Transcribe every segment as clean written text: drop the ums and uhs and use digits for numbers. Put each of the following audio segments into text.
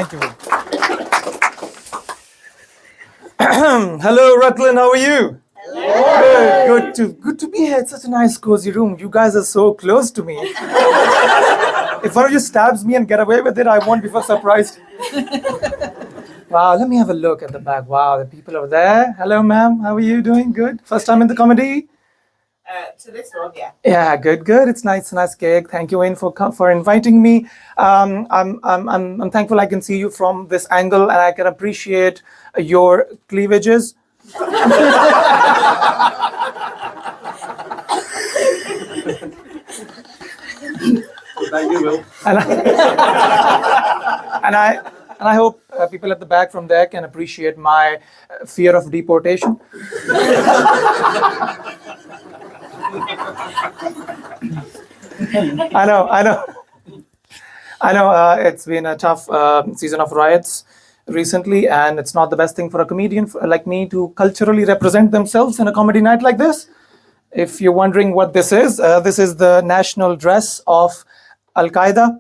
Thank you. Hello, Rutland. How are you? Hello. Good to be here. It's such a nice, cozy room. You guys are so close to me. If one of you stabs me and get away with it, I won't be surprised. Wow, let me have a look at the back. Wow, the people over there. Hello, ma'am. How are you doing? Good. First time in the comedy? To this one, yeah. Yeah, good. It's nice gig. Thank you, Wayne, for inviting me. I'm thankful I can see you from this angle, and I can appreciate your cleavages. Thank you, Will. And I hope people at the back from there can appreciate my fear of deportation. I know. It's been a tough season of riots recently, and it's not the best thing for a comedian like me to culturally represent themselves in a comedy night like this. If you're wondering what this is the national dress of Al Qaeda.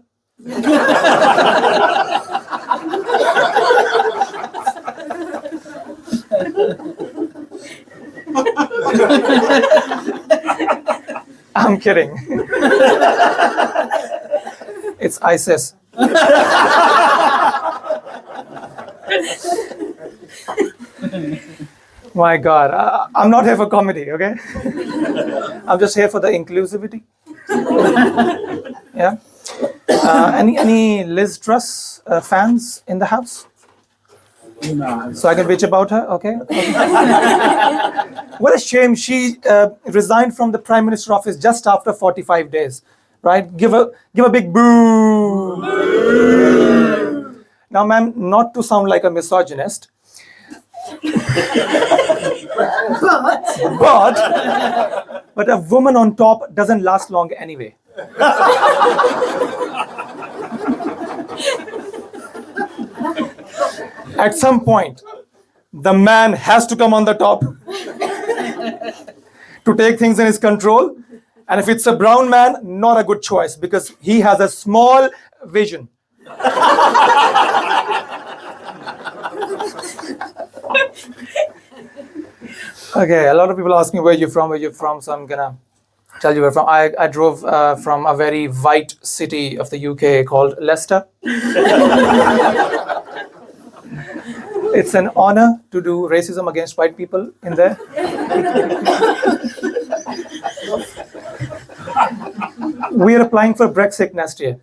I'm kidding. It's ISIS. My God, I'm not here for comedy, okay? I'm just here for the inclusivity. Yeah. Any Liz Truss fans in the house? No. So I can bitch about her, okay? What a shame she resigned from the Prime Minister office just after 45 days, right? Give a big boo. Now, ma'am, not to sound like a misogynist, but a woman on top doesn't last long anyway. At some point, the man has to come on the top to take things in his control. And if it's a brown man, not a good choice because he has a small vision. Okay, a lot of people ask me where you're from, so I'm gonna tell you where from. I drove from a very white city of the UK called Leicester. It's an honor to do racism against white people in there. We're applying for Brexit next year.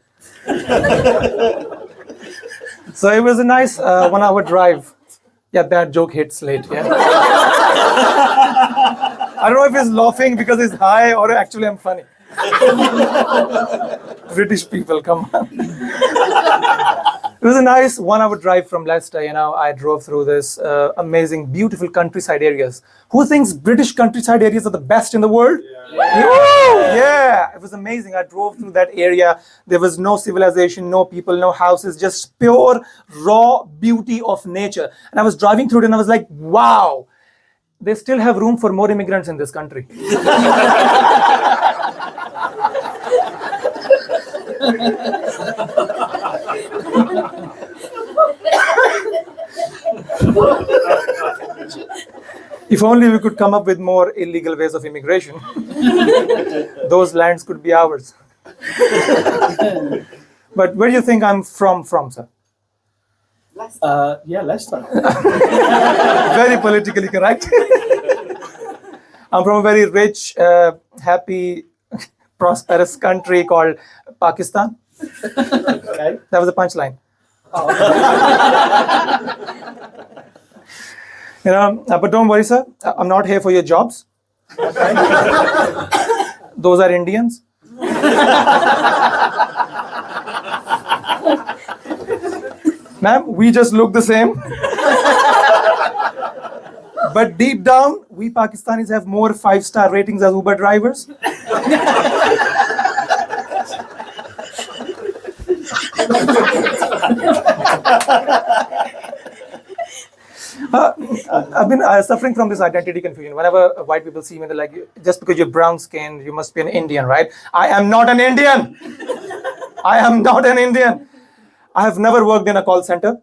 So it was a nice 1 hour drive. Yeah, that joke hits late, yeah. I don't know if he's laughing because he's high or actually I'm funny. British people, come on. It was a nice 1 hour drive from Leicester. I drove through this amazing, beautiful countryside areas. Who thinks British countryside areas are the best in the world? Yeah, it was amazing. I drove through that area. There was no civilization, no people, no houses, just pure, raw beauty of nature. And I was driving through it and I was like, wow, they still have room for more immigrants in this country. If only we could come up with more illegal ways of immigration, those lands could be ours. But where do you think I'm from, sir? Leicester. Very politically correct. I'm from a very rich, happy, prosperous country called Pakistan. Okay. That was the punchline. But don't worry, sir. I'm not here for your jobs. Okay. Those are Indians. Ma'am, we just look the same. But deep down, we Pakistanis have more 5-star ratings as Uber drivers. I've been suffering from this identity confusion. Whenever white people see me, they're like, just because you're brown skinned, you must be an Indian, right? I am not an Indian. I am not an Indian. I have never worked in a call center.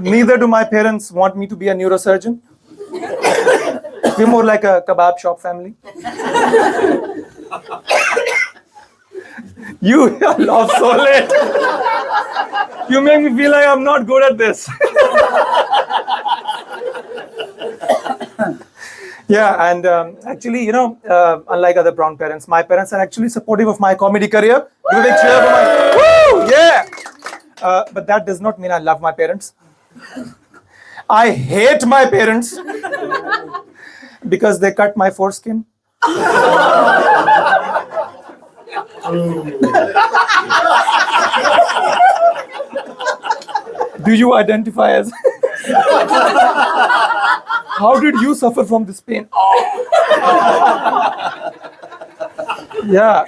Neither do my parents want me to be a neurosurgeon. We're more like a kebab shop family. You laugh so late. You make me feel like I'm not good at this. Yeah, and actually, unlike other brown parents, my parents are actually supportive of my comedy career. Give a big cheer for my... Woo! Yeah! But that does not mean I love my parents. I hate my parents because they cut my foreskin. Do you identify as... How did you suffer from this pain? Yeah.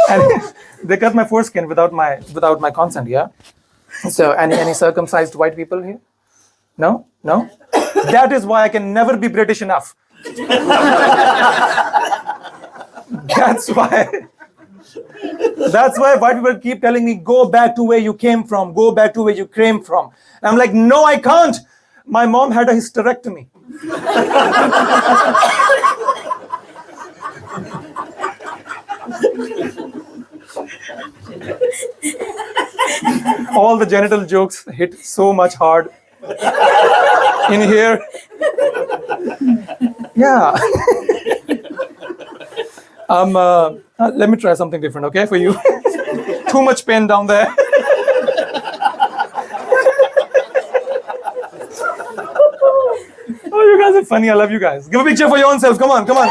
And they cut my foreskin without my consent, yeah? So any circumcised white people here? No? No? That is why I can never be British enough. That's why white people keep telling me, go back to where you came from, go back to where you came from. And I'm like, no, I can't. My mom had a hysterectomy. All the genital jokes hit so much hard in here. Yeah. Let me try something different, okay, for you. Too much pain down there. Oh, you guys are funny. I love you guys. Give a picture for your own self. Come on, come on.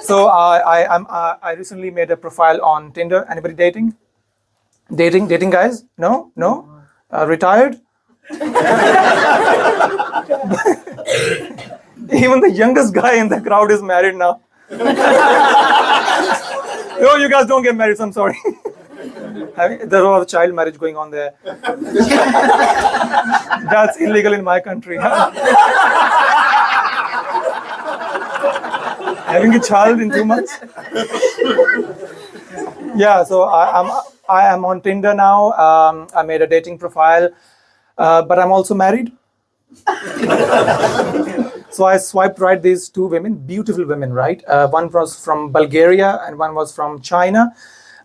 So I recently made a profile on Tinder. Anybody dating? Dating guys? No? Retired? Even the youngest guy in the crowd is married now. No, you guys don't get married, so I'm sorry. There's a lot of child marriage going on there. That's illegal in my country. Having a child in 2 months? Yeah, so I am on Tinder now. I made a dating profile, but I'm also married. So I swiped right these two women, beautiful women, right? One was from Bulgaria and one was from China.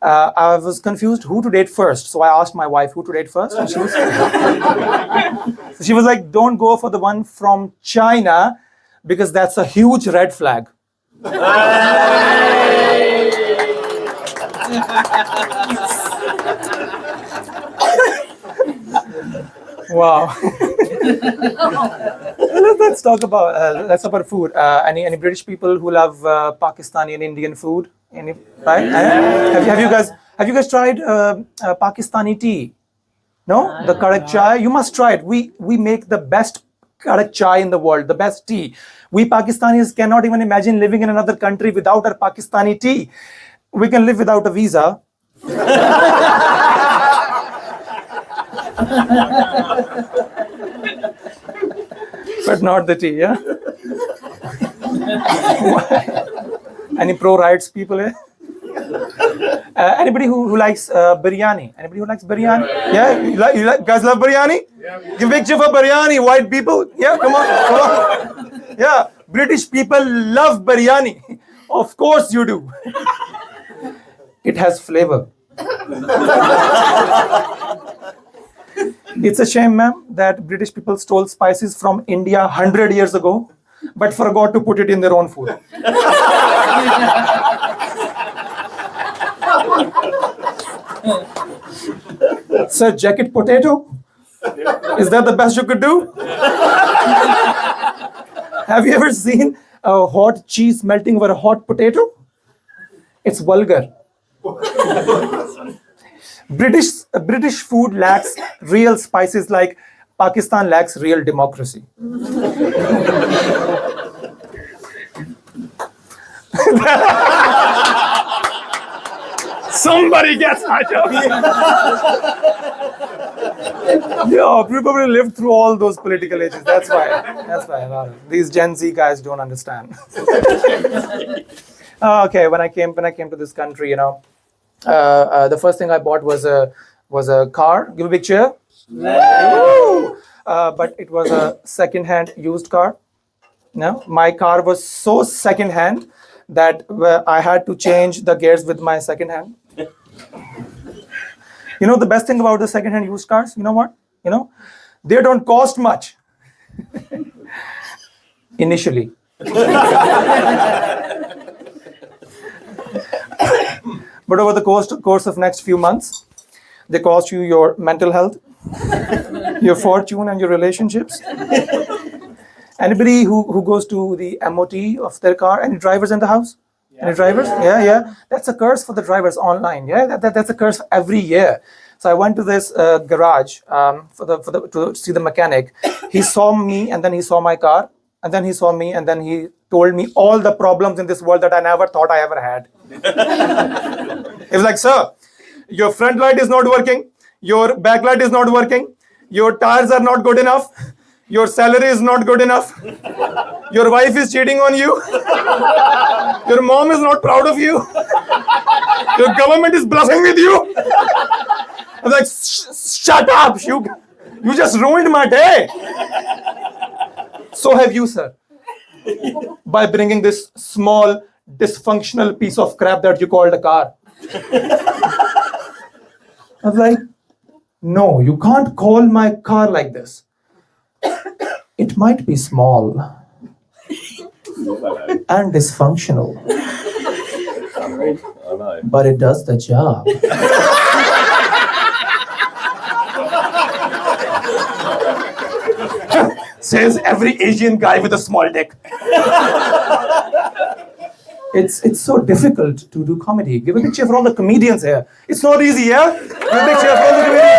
I was confused who to date first. So I asked my wife who to date first. And she was like, don't go for the one from China because that's a huge red flag. Wow. Let's talk about food. Any British people who love Pakistani and Indian food? Right? Have you guys tried Pakistani tea? No, the karak chai. You must try it. We make the best karak chai in the world, the best tea. We Pakistanis cannot even imagine living in another country without our Pakistani tea. We can live without a visa. But not the tea, yeah? Any pro-rights people here? Anybody who likes biryani? Anybody who likes biryani? Yeah? You guys love biryani? Yeah. Give a picture for biryani, white people. Yeah, come on. Yeah, British people love biryani. Of course you do. It has flavor. It's a shame, ma'am, that British people stole spices from India 100 years ago, but forgot to put it in their own food. Sir, jacket potato? Is that the best you could do? Have you ever seen a hot cheese melting over a hot potato? It's vulgar. British food lacks real spices like Pakistan lacks real democracy. Somebody gets my joke. Yeah, we probably lived through all those political ages. That's why. That's why. These Gen Z guys don't understand. Okay, when I came to this country, the first thing I bought was a car. Give a big cheer. But it was a second-hand used car. No, my car was so second-hand that I had to change the gears with my second hand. The best thing about the second-hand used cars, you know what? They don't cost much initially. But over the course of next few months, they cost you your mental health, your fortune, and your relationships. Anybody who goes to the MOT of their car, any drivers in the house? Any drivers? Yeah. That's a curse for the drivers online. Yeah, that's a curse every year. So I went to this garage to see the mechanic. He saw me, and then he saw my car, and then he saw me, and then he told me all the problems in this world that I never thought I ever had. He was like, "Sir, your front light is not working. Your back light is not working. Your tires are not good enough. Your salary is not good enough. Your wife is cheating on you. Your mom is not proud of you. Your government is bluffing with you." I was like, "Shut up! You just ruined my day." So have you, sir, by bringing this small, dysfunctional piece of crap that you called a car. I was like, "No, you can't call my car like this. It might be small and dysfunctional, but it does the job." Says every Asian guy with a small dick. It's so difficult to do comedy. Give a big cheer for all the comedians here. It's not easy, yeah? Give a big cheer for all the comedians.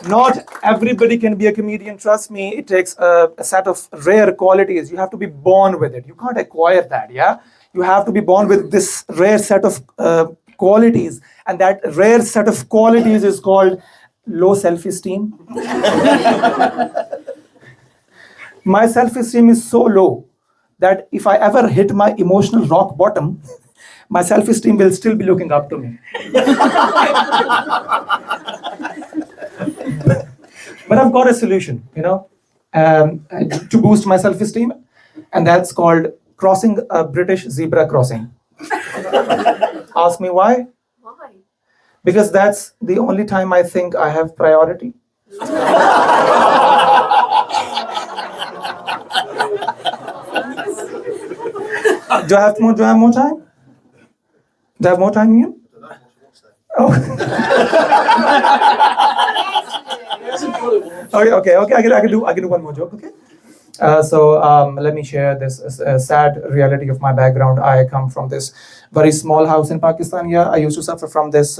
Not everybody can be a comedian, trust me. It takes a set of rare qualities. You have to be born with it. You can't acquire that, yeah? You have to be born with this rare set of qualities. And that rare set of qualities is called low self-esteem. My self-esteem is so low that if I ever hit my emotional rock bottom, my self-esteem will still be looking up to me. But I've got a solution, to boost my self-esteem, and that's called crossing a British zebra crossing. Ask me why? Why? Because that's the only time I think I have priority. Do I have more time? Do I have more time here? Oh. Okay. I can do one more joke. Okay. Let me share this sad reality of my background. I come from this very small house in Pakistan. Yeah, I used to suffer from this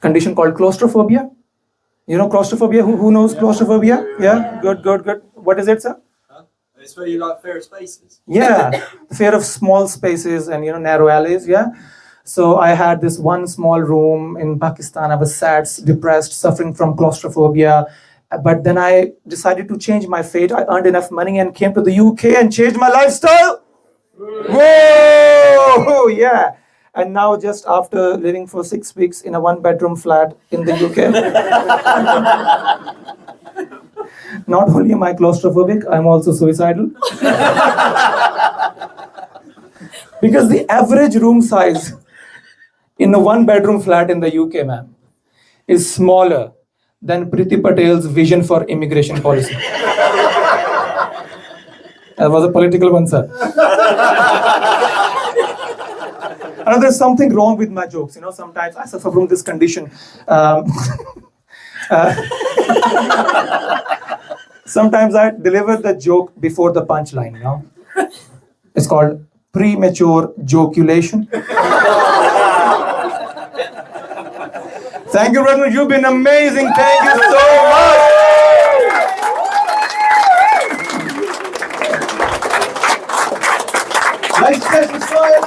condition called claustrophobia. You know claustrophobia? Who knows claustrophobia? Yeah. Good. What is it, sir? It's where you like fear of spaces. Yeah, the fear of small spaces and narrow alleys. Yeah. So I had this one small room in Pakistan. I was sad, depressed, suffering from claustrophobia. But then I decided to change my fate. I earned enough money and came to the UK and changed my lifestyle. Whoa! Yeah. And now just after living for 6 weeks in a one-bedroom flat in the UK, not only am I claustrophobic, I'm also suicidal. Because the average room size in a one-bedroom flat in the UK, ma'am, is smaller than Priti Patel's vision for immigration policy. That was a political one, sir. And there's something wrong with my jokes. Sometimes I suffer from this condition. Sometimes I deliver the joke before the punchline, It's called premature joculation. Thank you, Rutland. You've been amazing. Thank you so much. Nice to meet you, Syed.